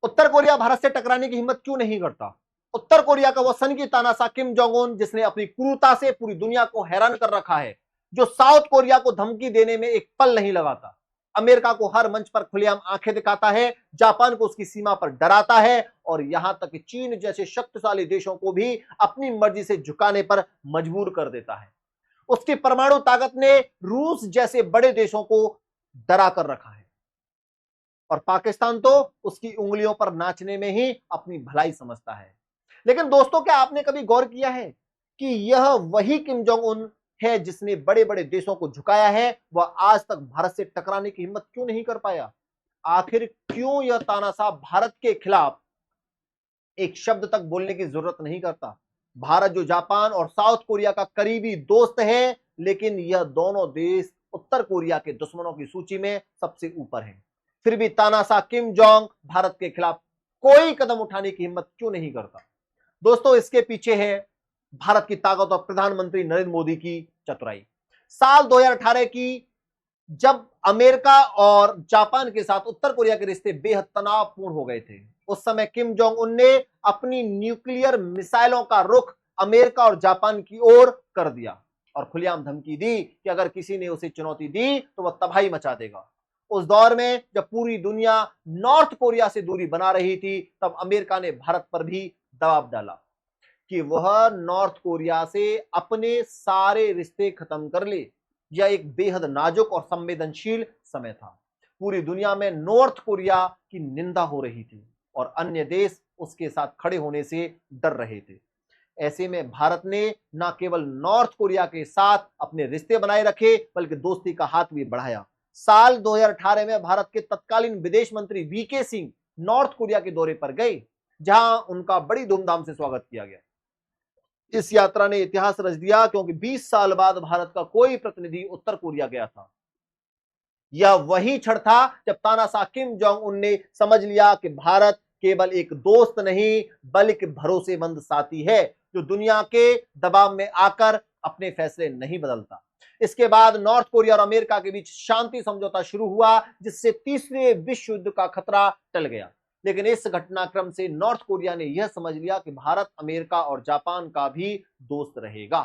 उत्तर Korea Bharat से टकराने की हिम्मत क्यों नहीं करता? उत्तर कोरिया का वो सन की तानाशाह किम जोंग उन, जिसने अपनी क्रूरता से पूरी दुनिया को हैरान कर रखा है, जो साउथ कोरिया को धमकी देने में एक पल नहीं लगाता, अमेरिका को हर मंच पर खुलेआम आंखें दिखाता है, जापान को उसकी सीमा पर डराता है और यहां तक कि चीन जैसे शक्तिशाली देशों को भी अपनी मर्जी से झुकाने पर मजबूर कर देता है। उसकी परमाणु ताकत ने रूस जैसे बड़े देशों को डरा कर रखा है और पाकिस्तान तो उसकी उंगलियों पर नाचने में ही अपनी भलाई समझता है। लेकिन दोस्तों, क्या आपने कभी गौर किया है कि यह वही किम जोंग उन है जिसने बड़े बड़े देशों को झुकाया है, वह आज तक भारत से टकराने की हिम्मत क्यों नहीं कर पाया? आखिर क्यों यह तानाशाह भारत के खिलाफ एक शब्द तक बोलने की जरूरत नहीं करता? भारत जो जापान और साउथ कोरिया का करीबी दोस्त है, लेकिन यह दोनों देश उत्तर कोरिया के दुश्मनों की सूची में सबसे ऊपर है। फिर भी तानाशाह किम जोंग भारत के खिलाफ कोई कदम उठाने की हिम्मत क्यों नहीं करता? दोस्तों, इसके पीछे है भारत की ताकत और प्रधानमंत्री नरेंद्र मोदी की चतुराई। साल 2018 की जब अमेरिका और जापान के साथ उत्तर कोरिया के रिश्ते बेहद तनावपूर्ण हो गए थे, उस समय किम जोंग उन ने अपनी न्यूक्लियर मिसाइलों का रुख अमेरिका और जापान की ओर कर दिया और खुलेआम धमकी दी कि अगर किसी ने उसे चुनौती दी तो वह तबाही मचा देगा। उस दौर में जब पूरी दुनिया नॉर्थ कोरिया से दूरी बना रही थी, तब अमेरिका ने भारत पर भी दबाव डाला कि वह नॉर्थ कोरिया से अपने सारे रिश्ते खत्म कर ले। यह एक बेहद नाजुक और संवेदनशील समय था। पूरी दुनिया में नॉर्थ कोरिया की निंदा हो रही थी और अन्य देश उसके साथ खड़े होने से डर रहे थे। ऐसे में भारत ने न केवल नॉर्थ कोरिया के साथ अपने रिश्ते बनाए रखे, बल्कि दोस्ती का हाथ भी बढ़ाया। साल 2018 में भारत के तत्कालीन विदेश मंत्री वीके सिंह नॉर्थ कोरिया के दौरे पर गए, जहां उनका बड़ी धूमधाम से स्वागत किया गया। इस यात्रा ने इतिहास रच दिया, क्योंकि 20 साल बाद भारत का कोई प्रतिनिधि उत्तर कोरिया गया था। यह वही क्षण था जब तानाशाह किम जोंग उन ने समझ लिया कि भारत केवल एक दोस्त नहीं, बल्कि भरोसेमंद साथी है, जो दुनिया के दबाव में आकर अपने फैसले नहीं बदलता। इसके बाद नॉर्थ कोरिया और अमेरिका के बीच शांति समझौता शुरू हुआ, जिससे तीसरे विश्व युद्ध का खतरा टल गया। लेकिन इस घटनाक्रम से नॉर्थ कोरिया ने यह समझ लिया कि भारत अमेरिका और जापान का भी दोस्त रहेगा,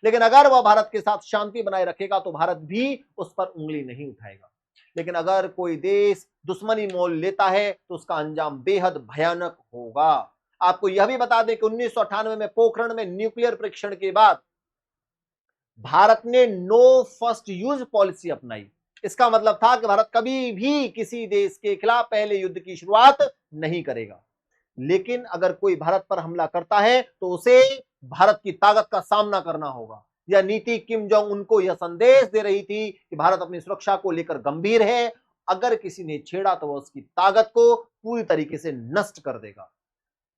लेकिन अगर वह भारत के साथ शांति बनाए रखेगा तो भारत भी उस पर उंगली नहीं उठाएगा। लेकिन अगर कोई देश दुश्मनी मोल लेता है तो उसका अंजाम बेहद भयानक होगा। आपको यह भी बता दें कि 1998 में पोखरण में न्यूक्लियर परीक्षण के बाद भारत ने नो फर्स्ट यूज पॉलिसी अपनाई। इसका मतलब था कि भारत कभी भी किसी देश के खिलाफ पहले युद्ध की शुरुआत नहीं करेगा। लेकिन अगर कोई भारत पर हमला करता है तो उसे भारत की ताकत का सामना करना होगा। यह नीति किम जोंग उनको यह संदेश दे रही थी कि भारत अपनी सुरक्षा को लेकर गंभीर है। अगर किसी ने छेड़ा तो वह उसकी ताकत को पूरी तरीके से नष्ट कर देगा।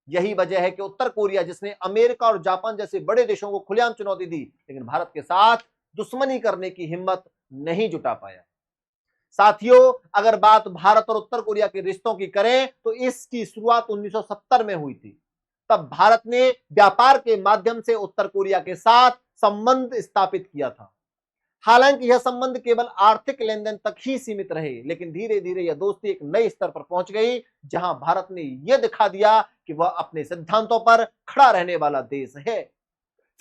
यही वजह है कि उत्तर कोरिया, जिसने अमेरिका और जापान जैसे बड़े देशों को खुलेआम चुनौती दी, लेकिन भारत के साथ दुश्मनी करने की हिम्मत नहीं जुटा पाया। साथियों, अगर बात भारत और उत्तर कोरिया के रिश्तों की करें तो इसकी शुरुआत 1970 में हुई थी। तब भारत ने व्यापार के माध्यम से उत्तर कोरिया के साथ संबंध स्थापित किया था। हालांकि यह संबंध केवल आर्थिक लेन देन तक ही सीमित रहे, लेकिन धीरे धीरे यह दोस्ती एक नए स्तर पर पहुंच गई, जहां भारत ने यह दिखा दिया कि वह अपने सिद्धांतों पर खड़ा रहने वाला देश है।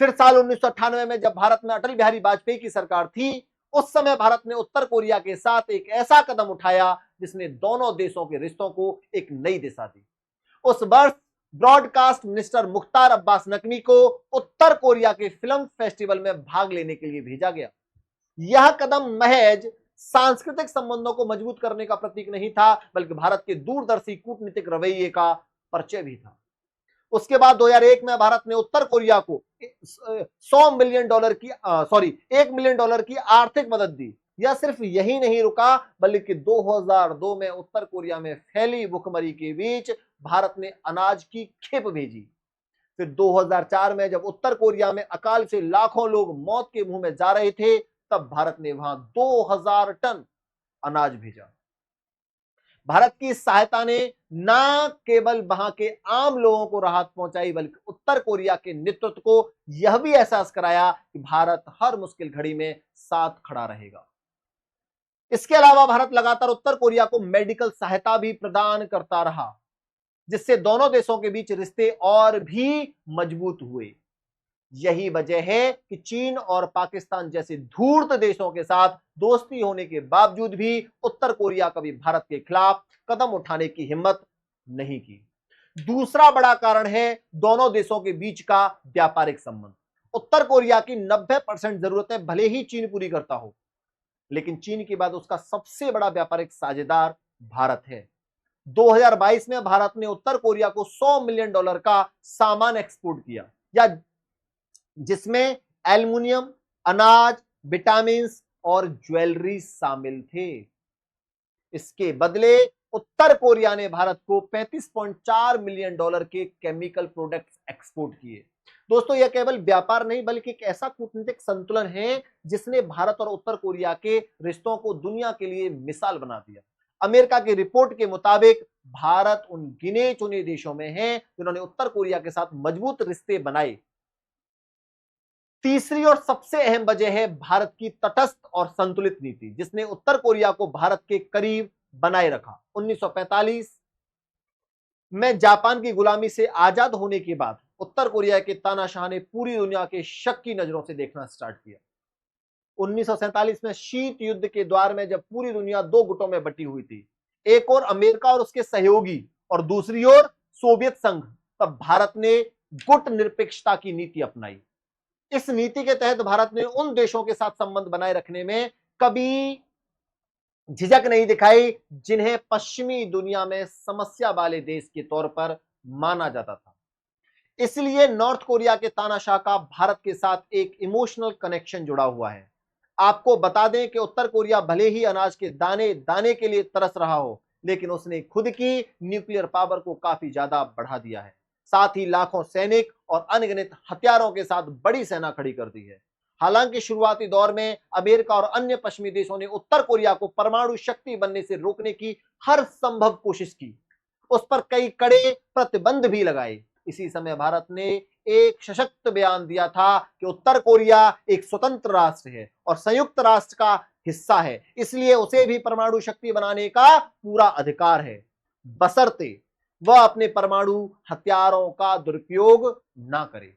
फिर साल 1998 में जब भारत में अटल बिहारी वाजपेयी की सरकार थी, उस समय भारत ने उत्तर कोरिया के साथ एक ऐसा कदम उठाया जिसने दोनों देशों के रिश्तों को एक नई दिशा दी। उस वर्ष ब्रॉडकास्ट मिनिस्टर मुख्तार अब्बास नकवी को उत्तर कोरिया के फिल्म फेस्टिवल में भाग लेने के लिए भेजा गया। यह कदम महज सांस्कृतिक संबंधों को मजबूत करने का प्रतीक नहीं था, बल्कि भारत के दूरदर्शी कूटनीतिक रवैये का परिचय भी था। उसके बाद 2001 में भारत ने उत्तर कोरिया को 100 मिलियन डॉलर की 1 मिलियन डॉलर की आर्थिक मदद दी। यह सिर्फ यही नहीं रुका, बल्कि 2002 में उत्तर कोरिया में फैली भुखमरी के बीच भारत ने अनाज की खेप भेजी। फिर 2004 में जब उत्तर कोरिया में अकाल से लाखों लोग मौत के मुंह में जा रहे थे, तब भारत ने वहां 2000 टन अनाज भेजा। भारत की सहायता ने न केवल वहां के आम लोगों को राहत पहुंचाई, बल्कि उत्तर कोरिया के नेतृत्व को यह भी एहसास कराया कि भारत हर मुश्किल घड़ी में साथ खड़ा रहेगा। इसके अलावा भारत लगातार उत्तर कोरिया को मेडिकल सहायता भी प्रदान करता रहा। जिससे दोनों देशों के बीच रिश्ते और भी मजबूत हुए। यही वजह है कि चीन और पाकिस्तान जैसे धूर्त देशों के साथ दोस्ती होने के बावजूद भी उत्तर कोरिया कभी भारत के खिलाफ कदम उठाने की हिम्मत नहीं की। दूसरा बड़ा कारण है दोनों देशों के बीच का व्यापारिक संबंध। उत्तर कोरिया की 90% जरूरतें भले ही चीन पूरी करता हो, लेकिन चीन के बाद उसका सबसे बड़ा व्यापारिक साझेदार भारत है। 2022 में भारत ने उत्तर कोरिया को $100 मिलियन का सामान एक्सपोर्ट किया, या जिसमें एल्युमिनियम, अनाज, विटामिन और ज्वेलरी शामिल थे। इसके बदले उत्तर कोरिया ने भारत को $35.4 मिलियन के केमिकल प्रोडक्ट्स एक्सपोर्ट किए। दोस्तों, यह केवल व्यापार नहीं बल्कि एक ऐसा कूटनीतिक संतुलन है जिसने भारत और उत्तर कोरिया के रिश्तों को दुनिया के लिए मिसाल बना दिया। अमेरिका की रिपोर्ट के मुताबिक भारत उन गिने चुने देशों में है जिन्होंने उत्तर कोरिया के साथ मजबूत रिश्ते बनाए। तीसरी और सबसे अहम वजह है भारत की तटस्थ और संतुलित नीति, जिसने उत्तर कोरिया को भारत के करीब बनाए रखा। 1945 में जापान की गुलामी से आजाद होने के बाद उत्तर कोरिया के तानाशाह ने पूरी दुनिया के शक की नजरों से देखना स्टार्ट किया। 1947 में शीत युद्ध के द्वार में जब पूरी दुनिया दो गुटों में बटी हुई थी, एक ओर अमेरिका और उसके सहयोगी और दूसरी ओर सोवियत संघ, तब भारत ने गुट निरपेक्षता की नीति अपनाई। इस नीति के तहत भारत ने उन देशों के साथ संबंध बनाए रखने में कभी झिझक नहीं दिखाई जिन्हें पश्चिमी दुनिया में समस्या वाले देश के तौर पर माना जाता था। इसलिए नॉर्थ कोरिया के तानाशाह का भारत के साथ एक इमोशनल कनेक्शन जुड़ा हुआ है। आपको बता दें कि उत्तर कोरिया भले ही अनाज के दाने दाने के लिए तरस रहा हो, लेकिन उसने खुद की न्यूक्लियर पावर को काफी ज्यादा बढ़ा दिया है। साथ ही लाखों सैनिक और अनगिनत हथियारों के साथ बड़ी सेना खड़ी कर दी है। हालांकि शुरुआती दौर में अमेरिका और अन्य पश्चिमी देशों ने उत्तर कोरिया को परमाणु शक्ति बनने से रोकने की हर संभव कोशिश की, उस पर कई कड़े प्रतिबंध भी लगाए। इसी समय भारत ने एक सशक्त बयान दिया था कि उत्तर कोरिया एक स्वतंत्र राष्ट्र है और संयुक्त राष्ट्र का हिस्सा है, इसलिए उसे भी परमाणु शक्ति बनाने का पूरा अधिकार है, बशर्ते वह अपने परमाणु हथियारों का दुरुपयोग ना करे।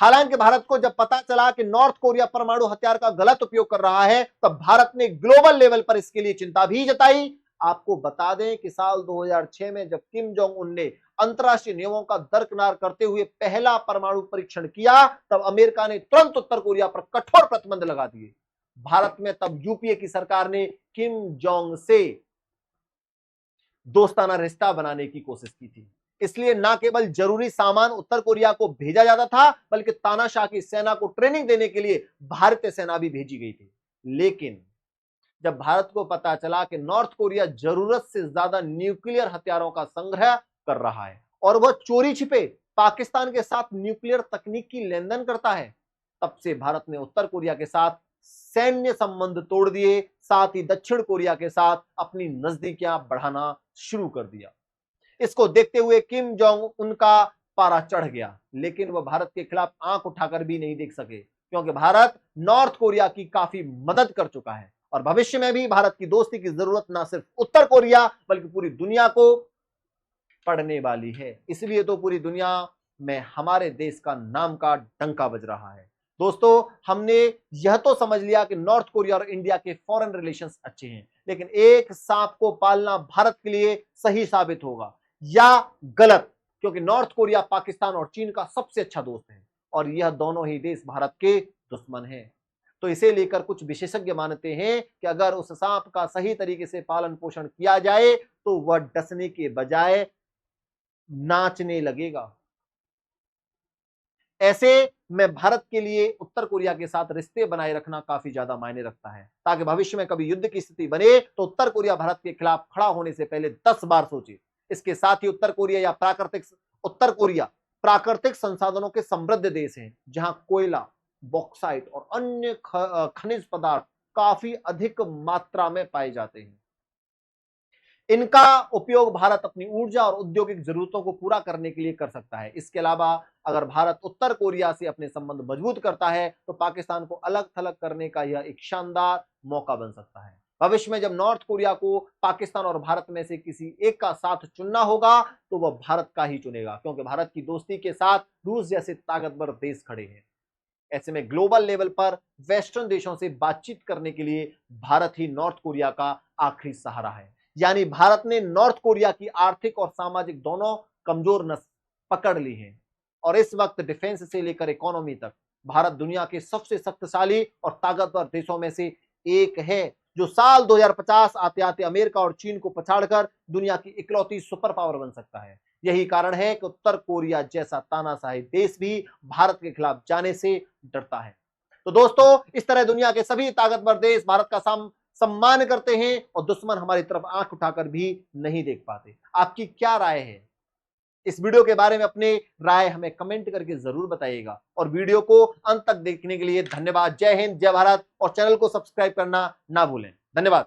हालांकि भारत को जब पता चला कि नॉर्थ कोरिया परमाणु हथियार का गलत उपयोग कर रहा है, तब भारत ने ग्लोबल लेवल पर इसके लिए चिंता भी जताई। आपको बता दें कि साल 2006 में जब किम जोंग उन ने अंतरराष्ट्रीय नियमों का दरकिनार करते हुए पहला परमाणु परीक्षण किया, तब अमेरिका ने तुरंत उत्तर कोरिया पर कठोर प्रतिबंध लगा दिए। भारत में तब यूपीए की सरकार ने किम जोंग से दोस्ताना रिश्ता बनाने की कोशिश की थी। इसलिए न केवल जरूरी सामान उत्तर कोरिया को भेजा जाता था, बल्कि तानाशाह की सेना को ट्रेनिंग देने के लिए भारतीय सेना भी भेजी गई थी। लेकिन जब भारत को पता चला कि नॉर्थ कोरिया जरूरत से ज्यादा न्यूक्लियर हथियारों का संग्रह कर रहा है और वह चोरी छिपे पाकिस्तान के साथ न्यूक्लियर तकनीक की लेन देन करता है, तब से भारत ने उत्तर कोरिया के साथ सैन्य संबंध तोड़ दिए, साथ ही दक्षिण कोरिया के साथ अपनी नजदीकियां बढ़ाना शुरू कर दिया। इसको देखते हुए किम जोंग उनका पारा चढ़ गया, लेकिन वह भारत के खिलाफ आंख उठाकर भी नहीं देख सके, क्योंकि भारत नॉर्थ कोरिया की काफी मदद कर चुका है और भविष्य में भी भारत की दोस्ती की जरूरत ना सिर्फ उत्तर कोरिया बल्कि पूरी दुनिया को पड़ने वाली है। इसलिए तो पूरी दुनिया में हमारे देश का नाम का डंका बज रहा है। दोस्तों, हमने यह तो समझ लिया कि नॉर्थ कोरिया और इंडिया के फॉरेन रिलेशंस अच्छे हैं, लेकिन एक सांप को पालना भारत के लिए सही साबित होगा या गलत, क्योंकि नॉर्थ कोरिया पाकिस्तान और चीन का सबसे अच्छा दोस्त है और यह दोनों ही देश भारत के दुश्मन हैं। तो इसे लेकर कुछ विशेषज्ञ मानते हैं कि अगर उस सांप का सही तरीके से पालन पोषण किया जाए तो वह डसने के बजाय नाचने लगेगा। ऐसे में भारत के लिए उत्तर कोरिया के साथ रिश्ते बनाए रखना काफी ज्यादा मायने रखता है, ताकि भविष्य में कभी युद्ध की स्थिति बने तो उत्तर कोरिया भारत के खिलाफ खड़ा होने से पहले 10 बार सोचे। इसके साथ ही उत्तर कोरिया प्राकृतिक संसाधनों के समृद्ध देश है, जहां कोयला, बॉक्साइट और अन्य खनिज पदार्थ काफी अधिक मात्रा में पाए जाते हैं। इनका उपयोग भारत अपनी ऊर्जा और औद्योगिक जरूरतों को पूरा करने के लिए कर सकता है। इसके अलावा अगर भारत उत्तर कोरिया से अपने संबंध मजबूत करता है तो पाकिस्तान को अलग थलग करने का यह एक शानदार मौका बन सकता है। भविष्य में जब नॉर्थ कोरिया को पाकिस्तान और भारत में से किसी एक का साथ चुनना होगा तो वह भारत का ही चुनेगा, क्योंकि भारत की दोस्ती के साथ रूस जैसे ताकतवर देश खड़े हैं। ऐसे में ग्लोबल लेवल पर वेस्टर्न देशों से बातचीत करने के लिए भारत ही नॉर्थ कोरिया का आखिरी सहारा है। यानी भारत ने नॉर्थ कोरिया की आर्थिक और सामाजिक दोनों कमजोर नस पकड़ ली है और इस वक्त डिफेंस से लेकर इकोनॉमी तक भारत दुनिया के सबसे शक्तिशाली और ताकतवर देशों में से एक है, जो साल 2050 आते आते अमेरिका और चीन को पछाड़कर दुनिया की इकलौती सुपर पावर बन सकता है। यही कारण है कि उत्तर कोरिया जैसा तानाशाही देश भी भारत के खिलाफ जाने से डरता है। तो दोस्तों, इस तरह दुनिया के सभी ताकतवर देश भारत का सम्मान करते हैं और दुश्मन हमारी तरफ आंख उठाकर भी नहीं देख पाते। आपकी क्या राय है इस वीडियो के बारे में? अपनी राय हमें कमेंट करके जरूर बताइएगा और वीडियो को अंत तक देखने के लिए धन्यवाद। जय हिंद, जय भारत और चैनल को सब्सक्राइब करना ना भूलें। धन्यवाद।